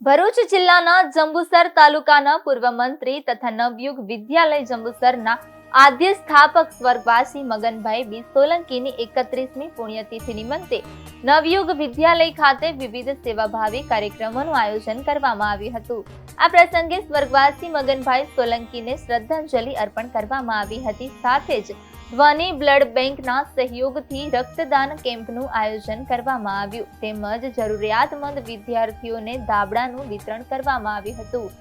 ભરૂચ જિલ્લાના જંબુસર તાલુકાના પૂર્વ મંત્રી તથા નવયુગ વિદ્યાલય જંબુસરના આદ્ય સ્થાપક સ્વર્ગવાસી મગનભાઈ બી સોલંકીની 31મી પુણ્યતિથિ નિમિત્તે નવયુગ વિદ્યાલય ખાતે વિવિધ સેવાભાવી કાર્યક્રમોનું આયોજન કરવામાં આવ્યું હતું। આ પ્રસંગે સ્વર્ગવાસી મગનભાઈ સોલંકીને શ્રદ્ધાંજલિ અર્પણ કરવામાં આવી હતી। સાથે જ ધ્વનિ બ્લડ બેંકના સહયોગથી રક્તદાન કેમ્પનું આયોજન કરવામાં આવ્યું તેમજ જરૂરિયાતમંદ વિદ્યાર્થીઓને ધાબળાનું વિતરણ કરવામાં આવ્યું હતું।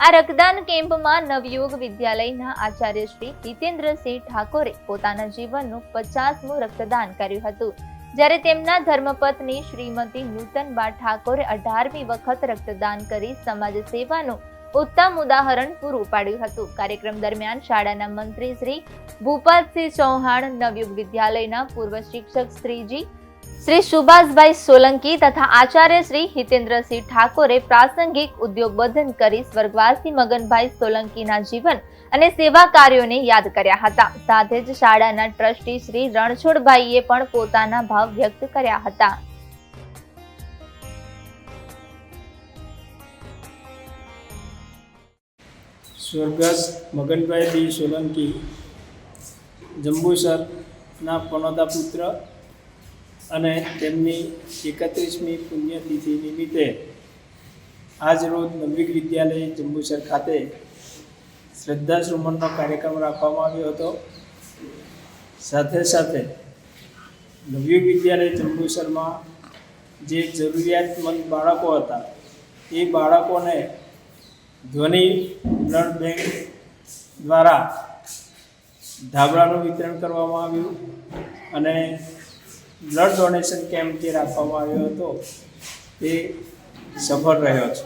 આ રક્તદાન કેમ્પમાં નવયુગ વિદ્યાલયના આચાર્ય શ્રી હિતેન્દ્રસિંહ ઠાકોરે પોતાના જીવનનું 50મું રક્તદાન કર્યું હતું, જ્યારે તેમના ધર્મપત્ની શ્રીમતી નૂતનબા ઠાકોરે 18મી વખત રક્તદાન કરી સમાજ સેવાનું ઉત્તમ ઉદાહરણ પૂરું પાડ્યું હતું। કાર્યક્રમ દરમિયાન શાળાના મંત્રી શ્રી ભૂપતસિંહ ચૌહાણ, નવયુગ વિદ્યાલયના પૂર્વ શિક્ષક શ્રી સુભાષભાઈ સોલંકી તથા આચાર્ય શ્રી હિતેન્દ્રસિંહ ઠાકોરે પ્રાસંગિક ઉદ્યોગબોધન કરી સ્વર્ગવાસી મગનભાઈ સોલંકીના જીવન અને સેવા કાર્યોને યાદ કર્યા હતા। સાથે જ શાળાના ટ્રસ્ટી શ્રી રણછોડભાઈએ પણ પોતાના ભાવ વ્યક્ત કર્યા હતા। સ્વર્ગસ્થ મગનભાઈ બી સોલંકી જંબુસરના પનોતા પુત્ર અને તેમની 31મી પુણ્યતિથિ નિમિત્તે આજ રોજ નવયુગ વિદ્યાલય જંબુસર ખાતે શ્રદ્ધાસુમનનો કાર્યક્રમ રાખવામાં આવ્યો હતો। સાથે સાથે નવયુગ વિદ્યાલય જંબુસરમાં જે જરૂરિયાતમંદ બાળકો હતા એ બાળકોને ધ્વનિ બ્લડ બેંક દ્વારા ધાબળાનું વિતરણ કરવામાં આવ્યું અને બ્લડ ડોનેશન કેમ્પ જે રાખવામાં આવ્યો હતો તે સફળ રહ્યો છે।